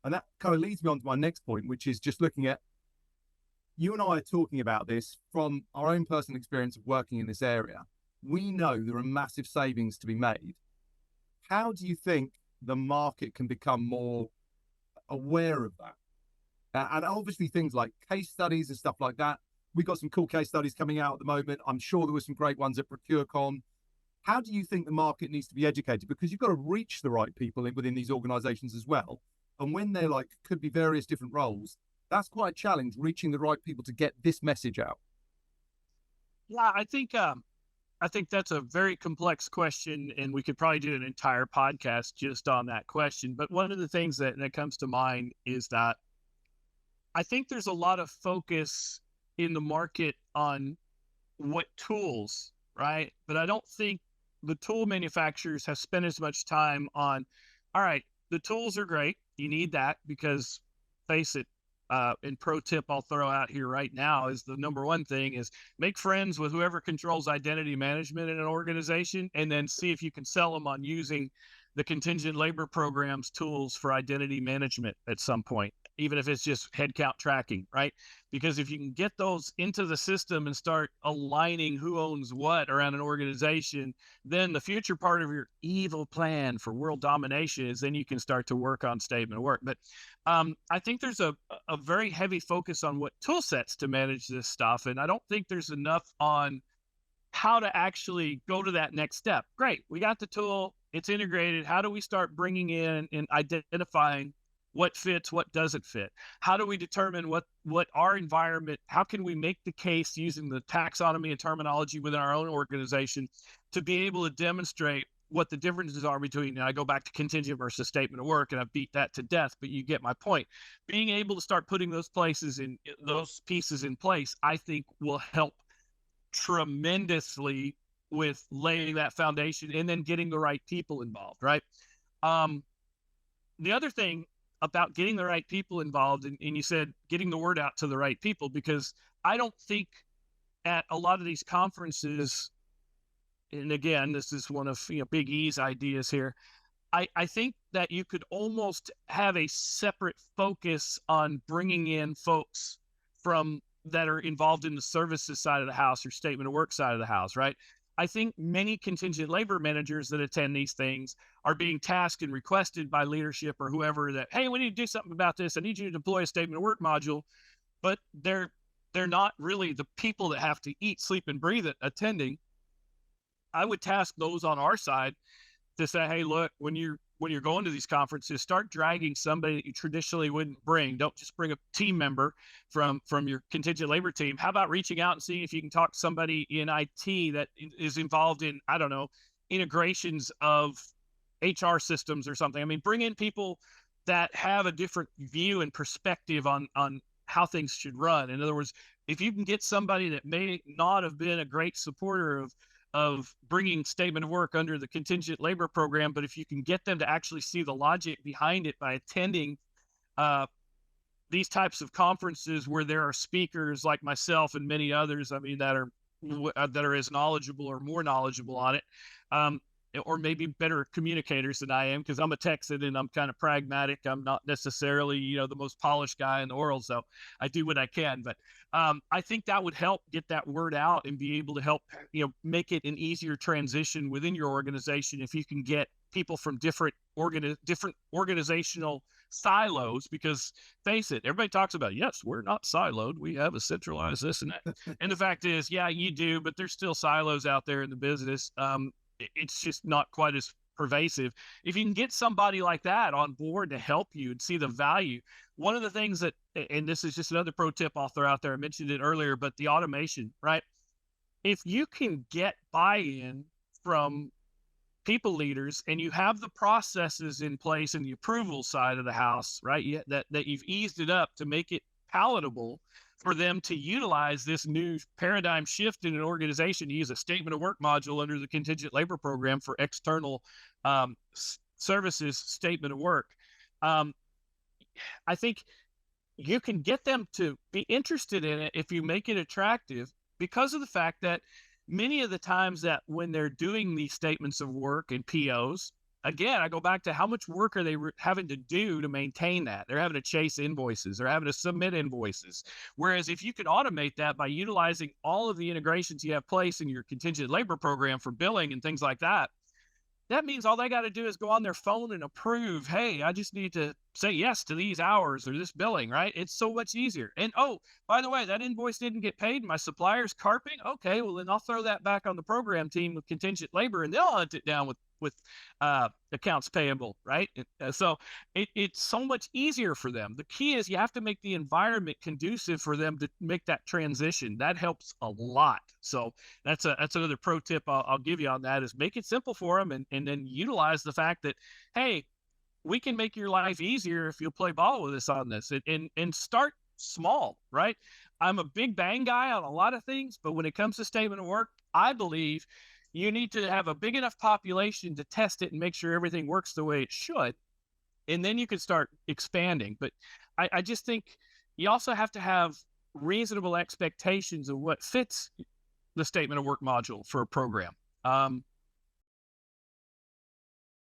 And that kind of leads me on to my next point, which is just looking at, you and I are talking about this from our own personal experience of working in this area. We know there are massive savings to be made. How do you think the market can become more aware of that? And obviously things like case studies and stuff like that. We've got some cool case studies coming out at the moment. I'm sure there were some great ones at ProcureCon. How do you think the market needs to be educated? Because you've got to reach the right people within these organizations as well. And when they're like, could be various different roles, that's quite a challenge, reaching the right people to get this message out. Yeah, I think that's a very complex question, and we could probably do an entire podcast just on that question. But one of the things that comes to mind is that I think there's a lot of focus in the market on what tools, right? But I don't think the tool manufacturers have spent as much time on, all right, the tools are great. You need that because, face it, and pro tip I'll throw out here right now is the number one thing is make friends with whoever controls identity management in an organization, and then see if you can sell them on using the contingent labor program's tools for identity management at some point, even if it's just headcount tracking, right? Because if you can get those into the system and start aligning who owns what around an organization, then the future part of your evil plan for world domination is then you can start to work on statement of work. But I think there's a very heavy focus on what tool sets to manage this stuff. And I don't think there's enough on how to actually go to that next step. Great, we got the tool, it's integrated. How do we start bringing in and identifying what fits, what doesn't fit? How do we determine what our environment, how can we make the case using the taxonomy and terminology within our own organization to be able to demonstrate what the differences are between, and I go back to contingent versus statement of work, and I beat that to death, but you get my point. Being able to start putting those pieces in place, I think will help tremendously with laying that foundation and then getting the right people involved, right? The other thing about getting the right people involved, and you said getting the word out to the right people, because I don't think at a lot of these conferences, and again, this is one of Big E's ideas here, I think that you could almost have a separate focus on bringing in folks from that are involved in the services side of the house or statement of work side of the house, right? I think many contingent labor managers that attend these things are being tasked and requested by leadership or whoever that, hey, we need to do something about this. I need you to deploy a statement of work module, but they're not really the people that have to eat, sleep, and breathe it attending. I would task those on our side to say, hey, look, when you're going to these conferences, start dragging somebody that you traditionally wouldn't bring. Don't just bring a team member from your contingent labor team. How about reaching out and seeing if you can talk to somebody in IT that is involved in, I don't know, integrations of HR systems or something. I mean, bring in people that have a different view and perspective on how things should run. In other words, if you can get somebody that may not have been a great supporter of bringing statement of work under the contingent labor program, but if you can get them to actually see the logic behind it by attending these types of conferences where there are speakers like myself and many others, I mean, that are as knowledgeable or more knowledgeable on it, or maybe better communicators than I am, because I'm a Texan and I'm kind of pragmatic. I'm not necessarily, the most polished guy in the world, so I do what I can. But I think that would help get that word out and be able to help, make it an easier transition within your organization if you can get people from different organizational silos, because face it, everybody talks about, yes, we're not siloed. We have a centralized this and that. And the fact is, yeah, you do, but there's still silos out there in the business. It's just not quite as pervasive. If you can get somebody like that on board to help you and see the value, one of the things that, and this is just another pro tip I'll throw out there, I mentioned it earlier, but the automation, right? If you can get buy-in from people leaders and you have the processes in place and the approval side of the house, right? That you've eased it up to make it palatable for them to utilize this new paradigm shift in an organization to use a statement of work module under the contingent labor program for external services statement of work. I think you can get them to be interested in it if you make it attractive, because of the fact that many of the times that when they're doing these statements of work and POs, again, I go back to how much work are they having to do to maintain that? They're having to chase invoices. They're having to submit invoices. Whereas if you could automate that by utilizing all of the integrations you have placed in your contingent labor program for billing and things like that, that means all they got to do is go on their phone and approve, hey, I just need to say yes to these hours or this billing, right? It's so much easier. And oh, by the way, that invoice didn't get paid. My supplier's carping. Okay, well, then I'll throw that back on the program team with contingent labor and they'll hunt it down with accounts payable, right? So it's so much easier for them. The key is you have to make the environment conducive for them to make that transition. That helps a lot. So that's another pro tip I'll give you on that is make it simple for them and then utilize the fact that, hey, we can make your life easier if you'll play ball with us on this and start small, right? I'm a big bang guy on a lot of things, but when it comes to statement of work, I believe you need to have a big enough population to test it and make sure everything works the way it should. And then you can start expanding. But I just think you also have to have reasonable expectations of what fits the statement of work module for a program.